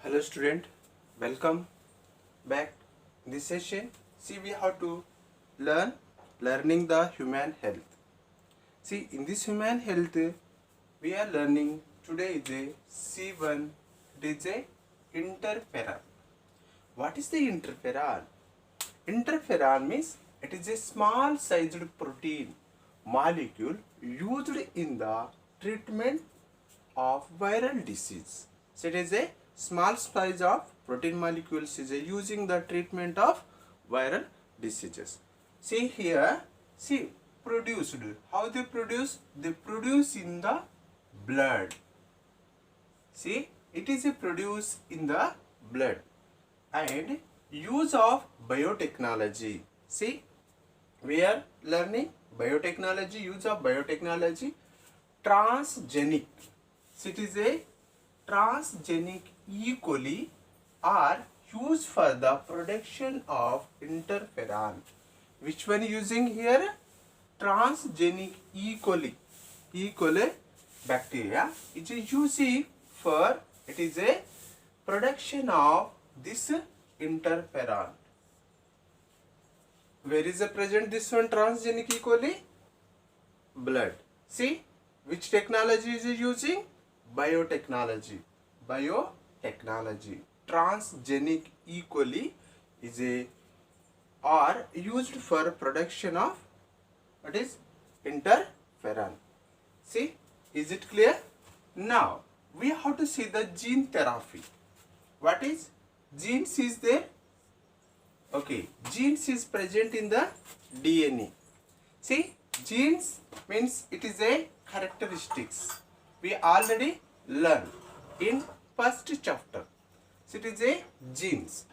Hello student, welcome back. In this session, see we have to learning the human health. See in this human health, we are learning today is a C1, it is a interferon. What is the interferon? Interferon means it is a small sized protein molecule used in the treatment of viral disease. So it is a small size of protein molecules is using the treatment of viral diseases. See here, see produced. How they produce? They produce in the blood. See, it is a produce in the blood. And use of biotechnology. See, we are learning biotechnology, use of biotechnology, transgenic. So it is a transgenic E. coli are used for the production of interferon. Which one using here? Transgenic E. coli. E. coli bacteria is using for it is a production of this interferon. Where is the present this one transgenic E. coli? Blood. See which technology is it using? Biotechnology. Biotechnology. Transgenic E. coli is a are used for production of what is interferon. See, is it clear? Now we have to see the gene therapy. What is genes is there? Okay, genes is present in the DNA. See, genes means it is a characteristics. We already learned in first chapter. So it is a genes.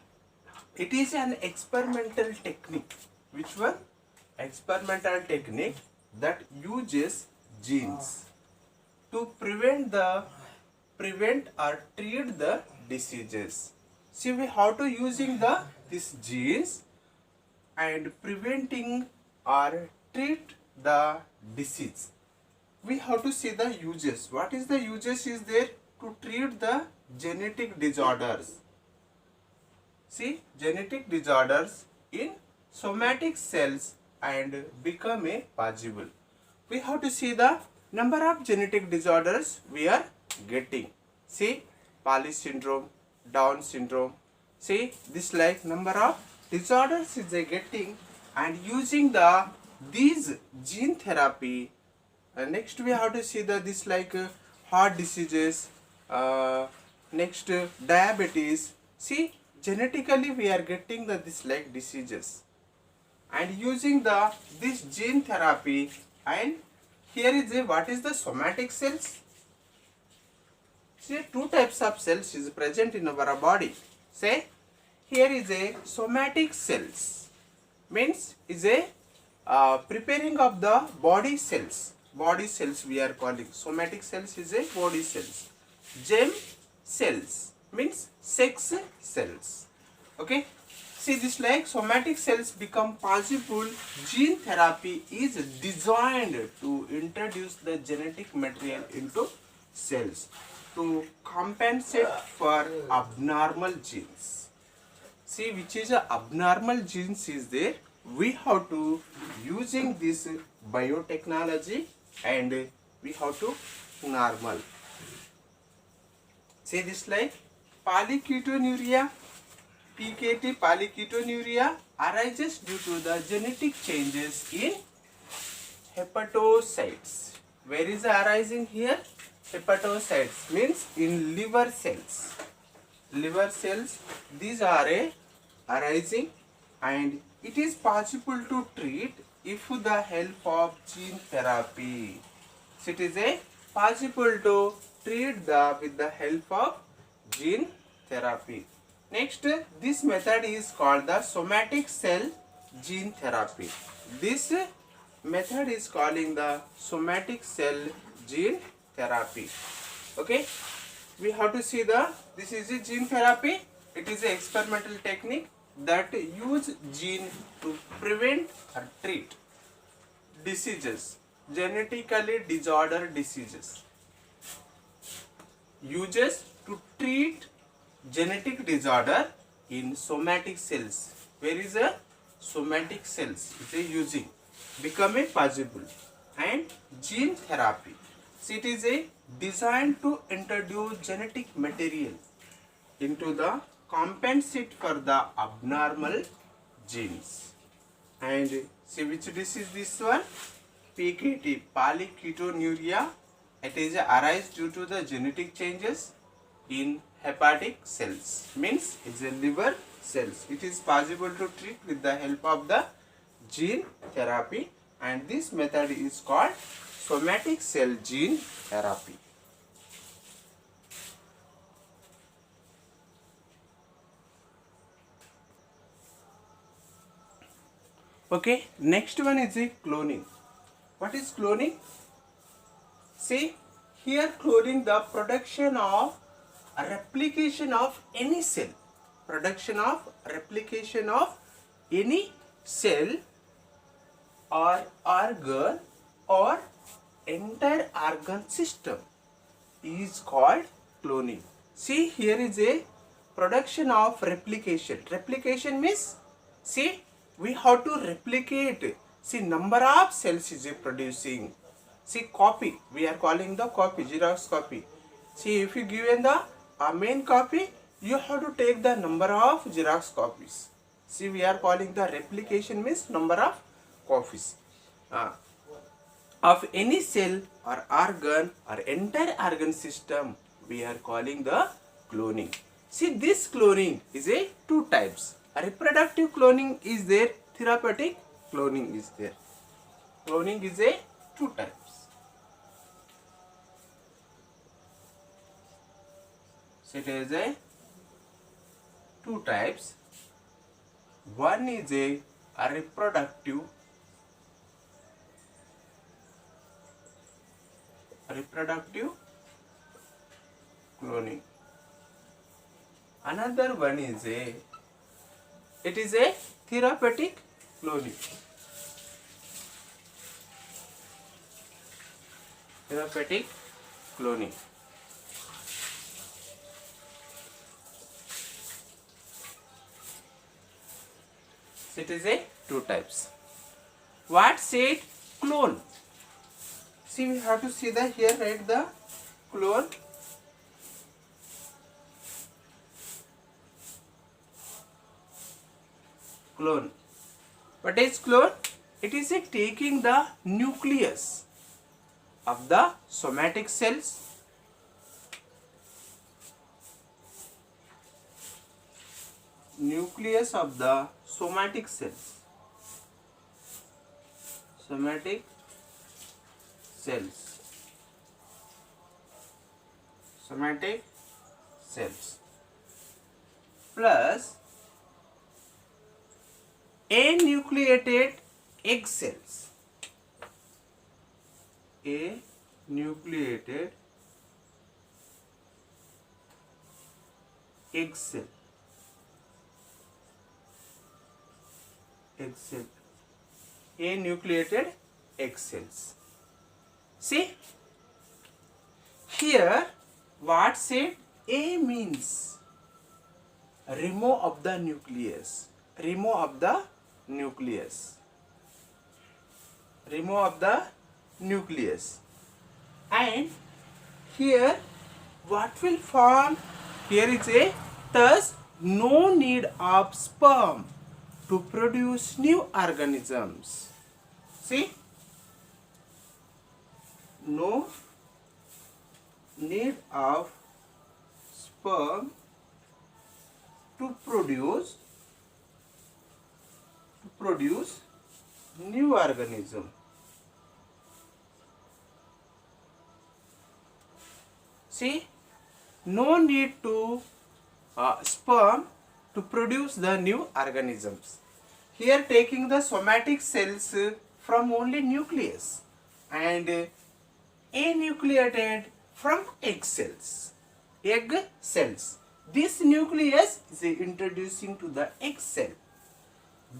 It is an experimental technique. Which one? Experimental technique that uses genes to prevent or treat the diseases. See, we have to using these genes and preventing or treat the disease. We have to see the uses. What is the uses is there? To treat the genetic disorders. See, genetic disorders in somatic cells and become a possible. We have to see the number of genetic disorders we are getting. See, Pali syndrome, Down syndrome. See, this like number of disorders is they getting and using these gene therapy. Next we have to see this like heart diseases, next diabetes. See, genetically we are getting this like diseases and using this gene therapy. And here is what is the somatic cells. See, two types of cells is present in our body. Say, here is a somatic cells, means is a preparing of the body cells. Body cells we are calling. Somatic cells is a body cells. Germ cells means sex cells. Okay. See, this like somatic cells become possible. Gene therapy is designed to introduce the genetic material into cells to compensate for abnormal genes. See, which is a abnormal genes is there. We have to using this biotechnology and we have to normal. See this like polyketonuria, PKT polyketonuria arises due to the genetic changes in hepatocytes. Where is arising here? Hepatocytes means in liver cells. Liver cells, these are arising and it is possible to treat if with the help of gene therapy. So it is possible to treat with the help of gene therapy. Next, this method is called the somatic cell gene therapy. This method is calling the somatic cell gene therapy. Okay, we have to see this is a gene therapy. It is an experimental technique that use gene to prevent or treat diseases, genetically disordered diseases. Uses to treat genetic disorder in somatic cells. Where is a somatic cells is a using become a possible, and gene therapy. So it is a designed to introduce genetic material into the compensate for the abnormal genes. And see which disease is this one? PKT, polyketonuria. It is arise due to the genetic changes in hepatic cells. Means it's a liver cells. It is possible to treat with the help of the gene therapy, and this method is called somatic cell gene therapy. Okay, next one is a cloning. What is cloning? See, here cloning the production of a replication of any cell. Production of replication of any cell or organ or entire organ system is called cloning. See, here is a production of replication. Replication means, see, we have to replicate. See, number of cells is producing. See, copy, we are calling the copy, Xerox copy. See, if you given the main copy, you have to take the number of Xerox copies. See, we are calling the replication means number of copies of any cell or organ or entire organ system. We are calling the cloning. See, this cloning is a two types. A reproductive cloning is there, therapeutic cloning is there. Cloning is a two types. So it is a two types. One is a reproductive cloning. Another one is a therapeutic cloning. Therapeutic cloning. So it is a two types. What said clone? See, we have to see the here, write the clone. Clone. What is clone? It is a taking the nucleus of the somatic cells, nucleus of the somatic cells, somatic cells, somatic cells, plus anucleated egg cells, anucleated egg cell, anucleated egg cells. See, here what said A means remove of the nucleus, remove of the nucleus, remove of the nucleus. And here what will form? Here is a thus no need of sperm to produce new organisms. See, no need of sperm to produce new organism. See, no need to sperm to produce the new organisms. Here taking the somatic cells from only nucleus and anucleated from egg cells. Egg cells. This nucleus is introducing to the egg cell.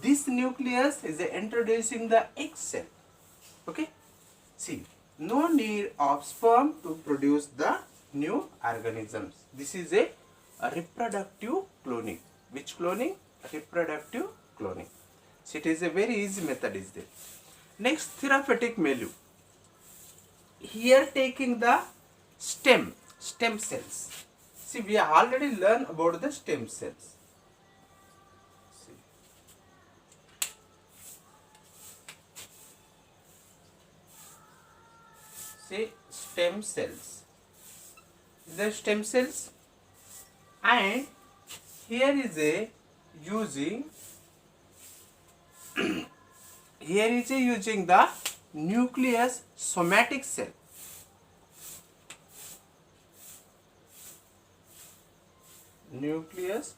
This nucleus is introducing the egg cell. Okay. See, no need of sperm to produce the new organisms. This is a reproductive cloning. Which cloning? Reproductive cloning. So it is a very easy method is there. Next, therapeutic milieu. Here taking the stem cells. See, we already learned about the stem cells. See, stem cells. The stem cells, and here is a using here is a using the nucleus somatic cell. Nucleus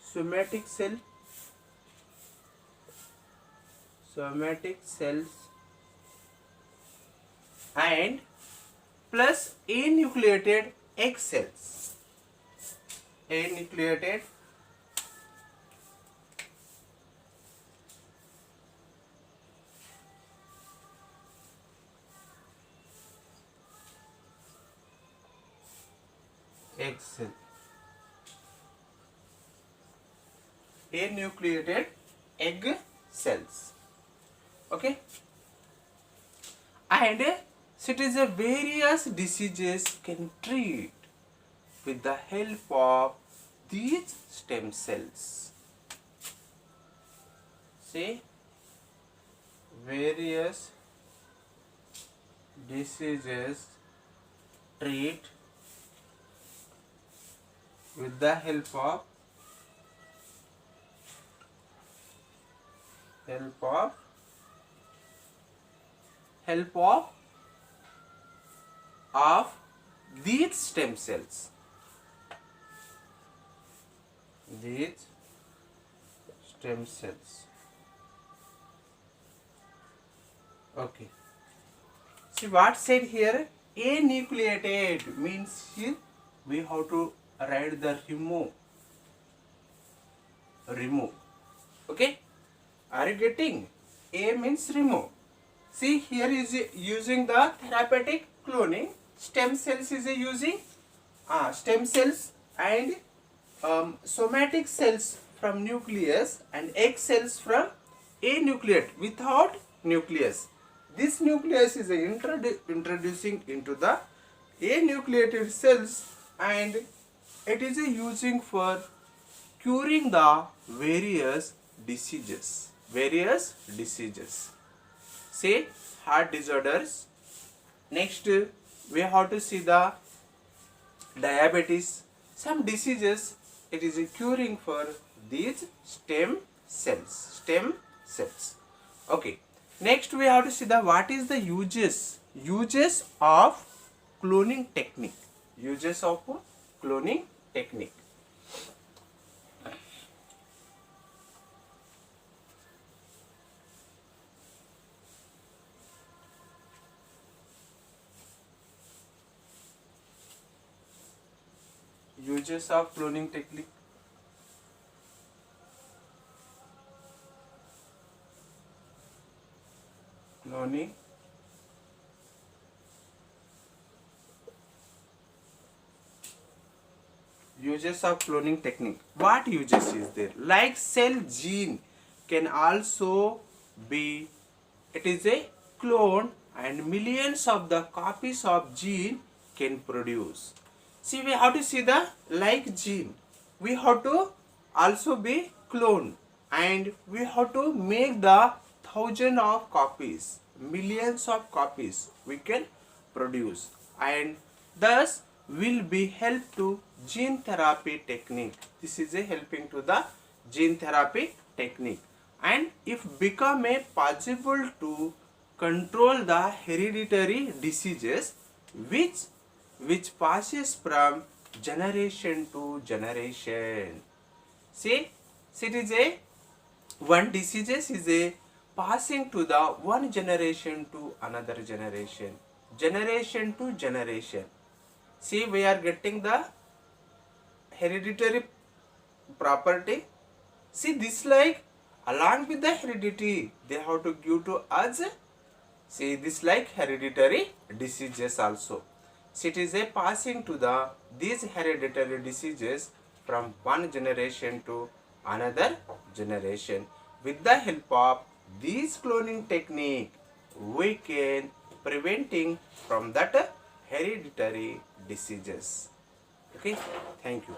somatic cell, and plus anucleated egg cells. Anucleated egg cell. Anucleated egg cells. Okay, and it is a various diseases can treat with the help of these stem cells. See, various diseases treat with the help of these stem cells. These stem cells. Okay. See what said here? Anucleated means here we have to write the remove. Okay. Are you getting? A means remove. See, here is using the therapeutic cloning. Stem cells is using stem cells and somatic cells from nucleus and egg cells from anucleate without nucleus. This nucleus is introducing into the anucleated cells, and it is using for curing the various diseases. Say heart disorders. Next, we have to see the diabetes. Some diseases it is curing for these stem cells. Okay. Next, we have to see the what is the uses of cloning technique. Uses of cloning technique. Uses of cloning technique. Cloning. Uses of cloning technique. What uses is there? Like cell gene can also be, it is a clone, and millions of the copies of gene can produce. See, we have to see the like gene. We have to also be clone, and we have to make the thousands of copies, millions of copies we can produce, and thus will be help to gene therapy technique. This is a helping to the gene therapy technique, and if become a possible to control the hereditary diseases which passes from generation to generation. See, it is a one diseases is a passing to the one generation to another generation to generation. See, we are getting the hereditary property. See, this like along with the heredity they have to give to us. See, this like hereditary diseases also. So it is a passing to the these hereditary diseases from one generation to another generation. With the help of this cloning technique, we can preventing from that hereditary diseases. Okay, thank you.